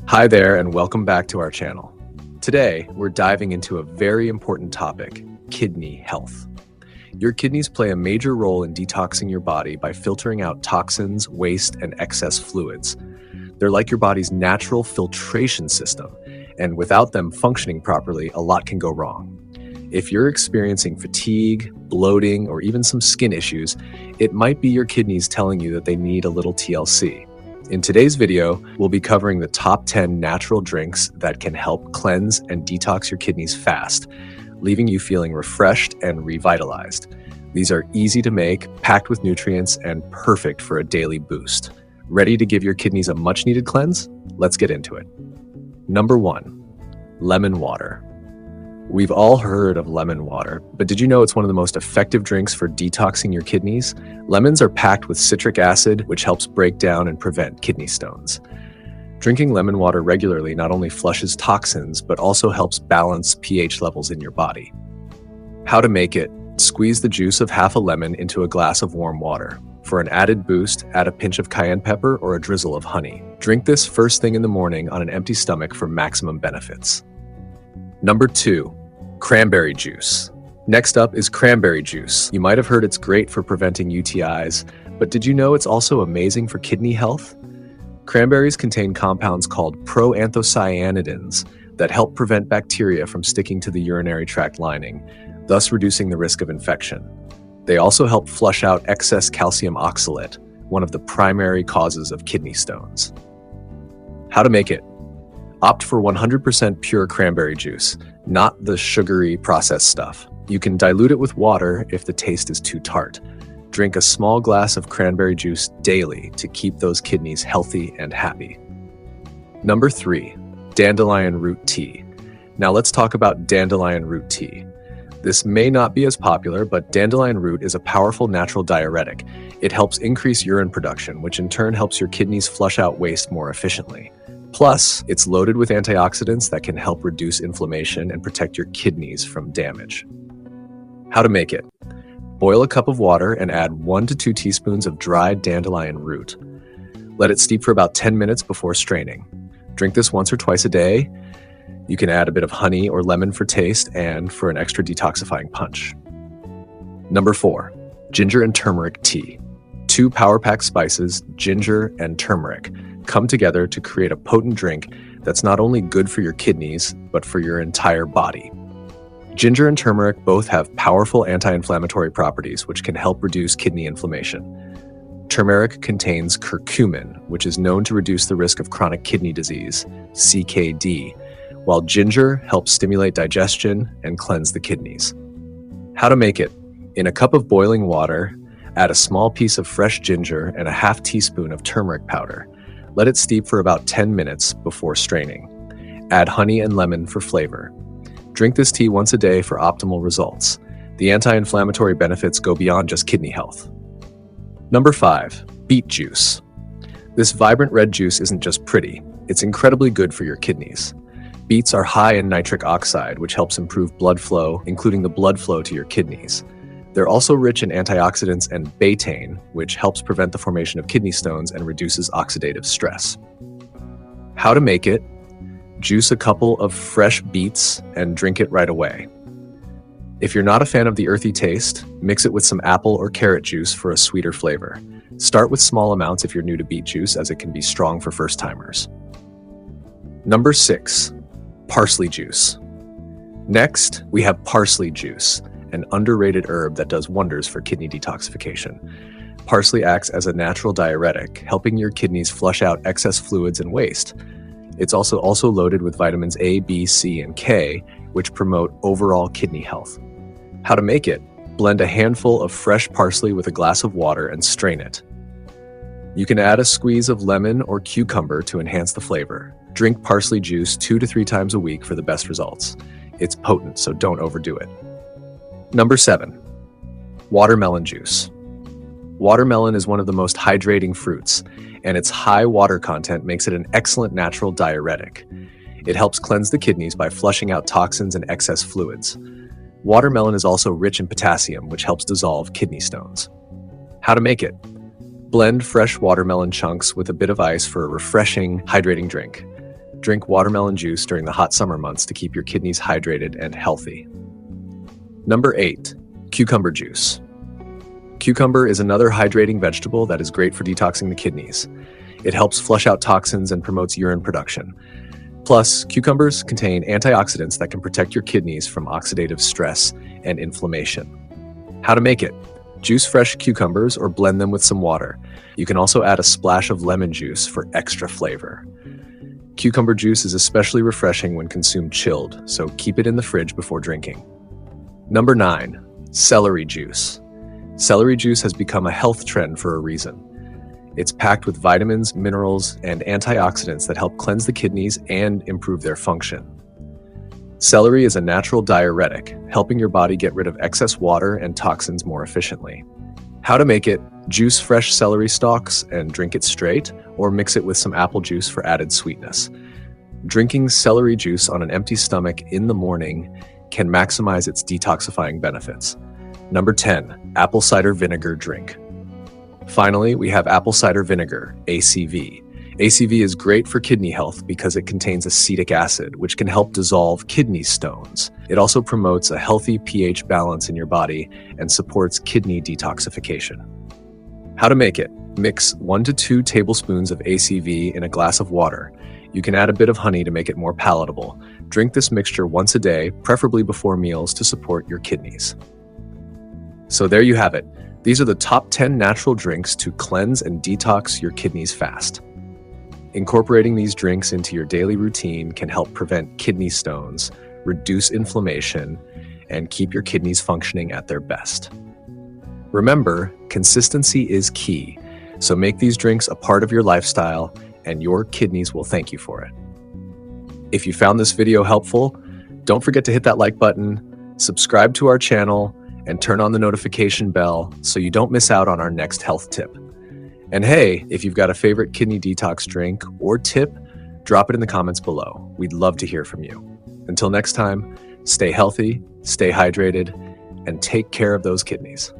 Hi there, and welcome back to our channel. Today, we're diving into a very important topic, kidney health. Your kidneys play a major role in detoxing your body by filtering out toxins, waste, and excess fluids. They're like your body's natural filtration system, and without them functioning properly, a lot can go wrong. If you're experiencing fatigue, bloating, or even some skin issues, it might be your kidneys telling you that they need a little TLC. In today's video, we'll be covering the top 10 natural drinks that can help cleanse and detox your kidneys fast, leaving you feeling refreshed and revitalized. These are easy to make, packed with nutrients, and perfect for a daily boost. Ready to give your kidneys a much-needed cleanse? Let's get into it. Number 1, lemon water. We've all heard of lemon water, but did you know it's one of the most effective drinks for detoxing your kidneys? Lemons are packed with citric acid, which helps break down and prevent kidney stones. Drinking lemon water regularly not only flushes toxins, but also helps balance pH levels in your body. How to make it: squeeze the juice of half a lemon into a glass of warm water. For an added boost, add a pinch of cayenne pepper or a drizzle of honey. Drink this first thing in the morning on an empty stomach for maximum benefits. Number 2, cranberry juice. Next up is cranberry juice. You might have heard it's great for preventing UTIs, but did you know it's also amazing for kidney health? Cranberries contain compounds called proanthocyanidins that help prevent bacteria from sticking to the urinary tract lining, thus reducing the risk of infection. They also help flush out excess calcium oxalate, one of the primary causes of kidney stones. How to make it: opt for 100% pure cranberry juice, not the sugary processed stuff. You can dilute it with water if the taste is too tart. Drink a small glass of cranberry juice daily to keep those kidneys healthy and happy. Number 3, dandelion root tea. Now let's talk about dandelion root tea. This may not be as popular, but dandelion root is a powerful natural diuretic. It helps increase urine production, which in turn helps your kidneys flush out waste more efficiently. Plus, it's loaded with antioxidants that can help reduce inflammation and protect your kidneys from damage. How to make it: boil a cup of water and add 1 to 2 teaspoons of dried dandelion root. Let it steep for about 10 minutes before straining. Drink this once or twice a day. You can add a bit of honey or lemon for taste and for an extra detoxifying punch. Number 4, ginger and turmeric tea. 2 power-packed spices, ginger and turmeric, come together to create a potent drink that's not only good for your kidneys, but for your entire body. Ginger and turmeric both have powerful anti-inflammatory properties, which can help reduce kidney inflammation. Turmeric contains curcumin, which is known to reduce the risk of chronic kidney disease, CKD, while ginger helps stimulate digestion and cleanse the kidneys. How to make it: in a cup of boiling water, add a small piece of fresh ginger and a half teaspoon of turmeric powder. Let it steep for about 10 minutes before straining. Add honey and lemon for flavor. Drink this tea once a day for optimal results. The anti-inflammatory benefits go beyond just kidney health. Number 5, beet juice. This vibrant red juice isn't just pretty, it's incredibly good for your kidneys. Beets are high in nitric oxide, which helps improve blood flow, including the blood flow to your kidneys. They're also rich in antioxidants and betaine, which helps prevent the formation of kidney stones and reduces oxidative stress. How to make it: juice a couple of fresh beets and drink it right away. If you're not a fan of the earthy taste, mix it with some apple or carrot juice for a sweeter flavor. Start with small amounts if you're new to beet juice, as it can be strong for first-timers. Number 6, parsley juice. Next, we have parsley juice, an underrated herb that does wonders for kidney detoxification. Parsley acts as a natural diuretic, helping your kidneys flush out excess fluids and waste. It's also loaded with vitamins A, B, C, and K, which promote overall kidney health. How to make it: blend a handful of fresh parsley with a glass of water and strain it. You can add a squeeze of lemon or cucumber to enhance the flavor. Drink parsley juice 2 to 3 times a week for the best results. It's potent, so don't overdo it. Number 7, watermelon juice. Watermelon is one of the most hydrating fruits, and its high water content makes it an excellent natural diuretic. It helps cleanse the kidneys by flushing out toxins and excess fluids. Watermelon is also rich in potassium, which helps dissolve kidney stones. How to make it: blend fresh watermelon chunks with a bit of ice for a refreshing, hydrating drink. Drink watermelon juice during the hot summer months to keep your kidneys hydrated and healthy. Number 8, cucumber juice. Cucumber is another hydrating vegetable that is great for detoxing the kidneys. It helps flush out toxins and promotes urine production. Plus, cucumbers contain antioxidants that can protect your kidneys from oxidative stress and inflammation. How to make it? Juice fresh cucumbers or blend them with some water. You can also add a splash of lemon juice for extra flavor. Cucumber juice is especially refreshing when consumed chilled, so keep it in the fridge before drinking. Number 9, celery juice. Celery juice has become a health trend for a reason. It's packed with vitamins, minerals, and antioxidants that help cleanse the kidneys and improve their function. Celery is a natural diuretic, helping your body get rid of excess water and toxins more efficiently. How to make it? Juice fresh celery stalks and drink it straight, or mix it with some apple juice for added sweetness. Drinking celery juice on an empty stomach in the morning can maximize its detoxifying benefits. Number 10, apple cider vinegar drink. Finally, we have apple cider vinegar, ACV. ACV is great for kidney health because it contains acetic acid, which can help dissolve kidney stones. It also promotes a healthy pH balance in your body and supports kidney detoxification. How to make it? Mix 1 to 2 tablespoons of ACV in a glass of water. You can add a bit of honey to make it more palatable. Drink this mixture once a day, preferably before meals, to support your kidneys. So there you have it. These are the top 10 natural drinks to cleanse and detox your kidneys fast. Incorporating these drinks into your daily routine can help prevent kidney stones, reduce inflammation, and keep your kidneys functioning at their best. Remember, consistency is key, so make these drinks a part of your lifestyle and your kidneys will thank you for it. If you found this video helpful, don't forget to hit that like button, subscribe to our channel, and turn on the notification bell so you don't miss out on our next health tip. And hey, if you've got a favorite kidney detox drink or tip, drop it in the comments below. We'd love to hear from you. Until next time, stay healthy, stay hydrated, and take care of those kidneys.